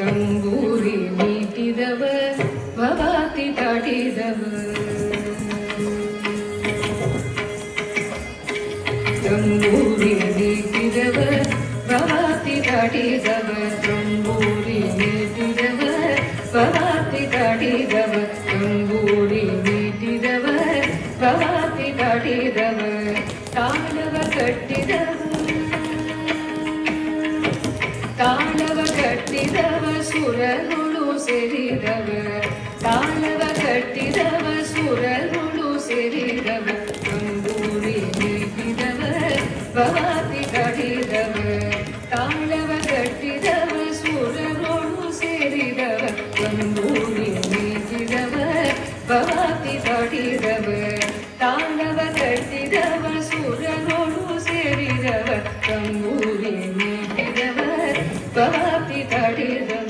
ತಂಬೂರಿ ಮೀಟಿದವ ಭವಾತಿ ತಾಡಿದವ ತಂಬೂರಿ ಮೀಟಿದವ ಭವಾತಿ ತಾಡಿದವ ತಂಬೂರಿ ಮೀಟಿದವ ಭವಾತಿ ತಾಡಿದವ ತಂಬೂರಿ ಮೀಟಿದವ ಭವಾತಿ ತಾಡಿದವ ತಾಳವ ಕಟ್ಟಿದವ ತಾಳವ ಕಟ್ಟಿದವ ಸುರರುಳು ಸೇರಿದವ ತಾಳವ ಕಟ್ಟಿದವ ಸುರರುಳು ಸೇರಿದವ ತಂಬೂರಿ ಮೀಟಿದವ ಭವಾತಿ ತಾಡಿದವ ತಾಳವ ಕಟ್ಟಿದವ ಸುರರುಳು ಸೇರಿದವ ತಂಬೂರಿ ಮೀಟಿದವ ಭವಾತಿ ತಾಡಿದವ ತಾಳವ ಕಟ್ಟಿದವ ಸುರರುಳು ಸೇರಿದವ ತಂಬೂರಿ ಮೀಟಿದವ ಭವಾತಿ ತಾಡಿದವ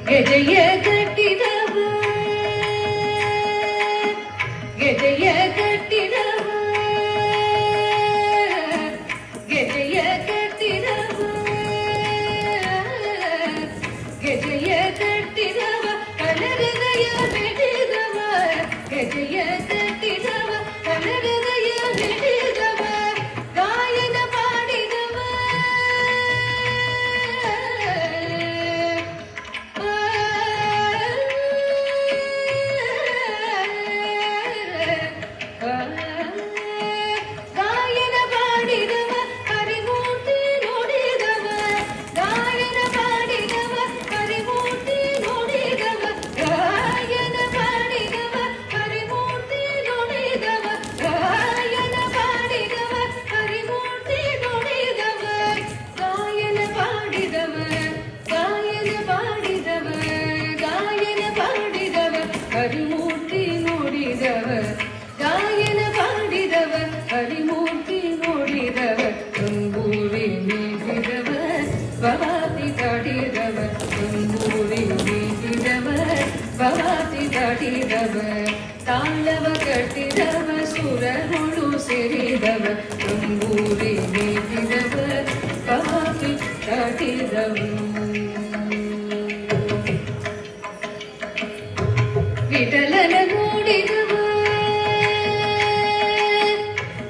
ಗೆಜೆಯ ಕಟ್ಟಿದವ ಗೆಜೆಯ ಕಟ್ಟಿದವ ಗೆಜೆಯ ಕಟ್ಟಿದವ ಗೆಜೆಯ ಕಟ್ಟಿದವ ಕಲರದಯ ಬಿಡಿದವ ಗೆಜೆಯ ಕಟ್ಟಿದವ ಕಲರದಯ ಬಿಡಿದವ ಗಾಯನ ಮಾಡಿದವ ಗಾಯನ ಮಾಡಿದವ ಹರಿಮೂರ್ತಿ ನೋಡಿದವ ಗಾಯನ ಮಾಡಿದವ ಹರಿಮೂರ್ತಿ ನೋಡಿದವ ಗಾಯನ ಮಾಡಿದವ ಹರಿಮೂರ್ತಿ ನೋಡಿದವ ಗಾಯನ ಮಾಡಿದವ ಹರಿಮೂರ್ತಿ ನೋಡಿದವ ಗಾಯನ ಮಾಡಿದವ ಗಾಯನ ಮಾಡಿದವ ಗಾಯನ ಮಾಡಿದವ ಹರಿಮೂರ್ತಿ ನೋಡಿದವ ಗಾಯನ ಮಾಡಿದವ ಹರಿಮೂರ್ತಿ ನೋಡಿದವ ತಂಬೂರಿ ಮೀಟಿದವ ಭವಾತಿ ತಾಡಿದವ ತಂಬೂರಿ ಮೀಟಿದವ ಭವಾತಿ ತಾಡಿದವ ತಾಳವ ಕಟ್ಟಿದವ ಸುರರುಳು ಸೇರಿದವ ತಂಬೂರಿ ಮೀಟಿದವ ಭವಾತಿ ತಾಡಿದವ ವಿಠಲನ ನೋಡಿದವ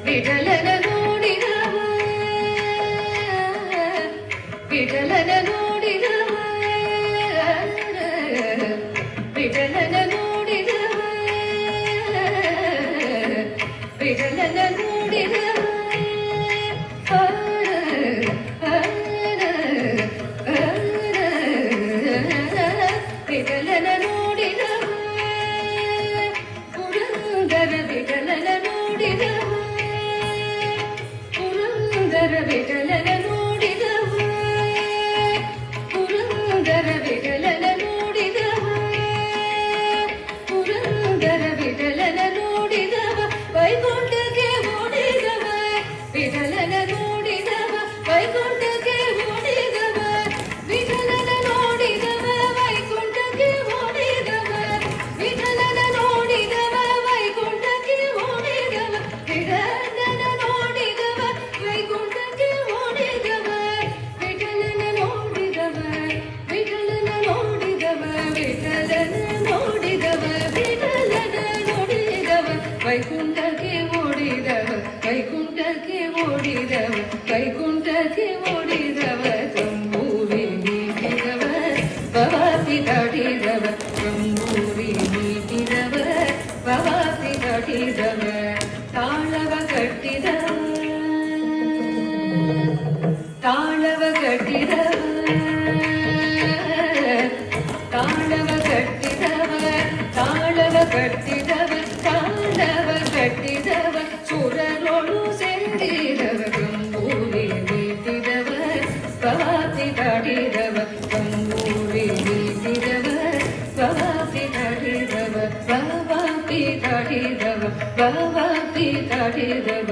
ವಿಠಲನ ನೋಡಿದವ ವಿಠಲನ ನೋಡಿದವ ವಿಠಲನ ನೋಡಿದವ ವಿಠಲನ ನೋಡಿದವ ವಿಠಲನ ನೋಡಿದವ ಪುರಂದರ ವಿಠಲನ ನೋಡಿದವ ಪುರಂದರ ವಿಠಲನ ನೋಡಿದವ ಪುರಂದರ ವಿಠಲನ ನೋಡಿದವ ಪುರಂದರ ವಿಠಲನ ನೋಡಿದವ ವೈಕುಂಠಕ್ಕೆ ಓಡಿದವ ವಿಠಲನ ನೋಡಿದವ ವೈಕುಂಠಕ್ಕೆ ಓಡಿದವ ವಿಠಲನ ನೋಡಿದವ ವೈಕುಂಠಕ್ಕೆ ಓಡಿದವ ವಿಠಲನ ನೋಡಿದವ ವೈಕುಂಠಕ್ಕೆ ಓಡಿದವ ವಿಠಲನ ನೋಡಿದವ ವೈಕುಂಠಕ್ಕೆ ಓಡಿದವ ವಿಠಲನ ನೋಡಿದವ ವಿಠಲನ ನೋಡಿದವ ವಿಠಲನ ನೋಡಿದವ ವಿಠಲನ ನೋಡಿದವ ವೈಕುಂಠಕ್ಕೆ ಓಡಿದವ ವೈಕುಂಠಕ್ಕೆ ಓಡಿದವ ವೈಕುಂಠಕ್ಕೆ ಓಡಿದವ ತಂಬೂರಿ ಮೀಟಿದವ ಭವಾತಿ ತಾಡಿದವ ತಂಬೂರಿ ಮೀಟಿದವ ಭವಾತಿ ತಾಡಿದವ ತಾಳವ ಕಟ್ಟಿದವ ತಾಳವ ಕಟ್ಟಿದವ ತಾಳವ ಕಟ್ಟಿದವ ತಾಳವ ಕಟ್ಟಿದವ ತಾಳವ ಕಟ್ಟಿದವ ಸುರರೊಳು ಸೇರಿದವ ತಂಬೂರಿ ಮೀಟಿದವ ಭವಾತಿ ತಾಡಿದವ ತಂಬೂರಿ ಮೀಟಿದವ ಭವಾತಿ ತಾಡಿದವ ಭವಾತಿ ತಾಡಿದವ ಭವಾತಿ ತಾಡಿದವ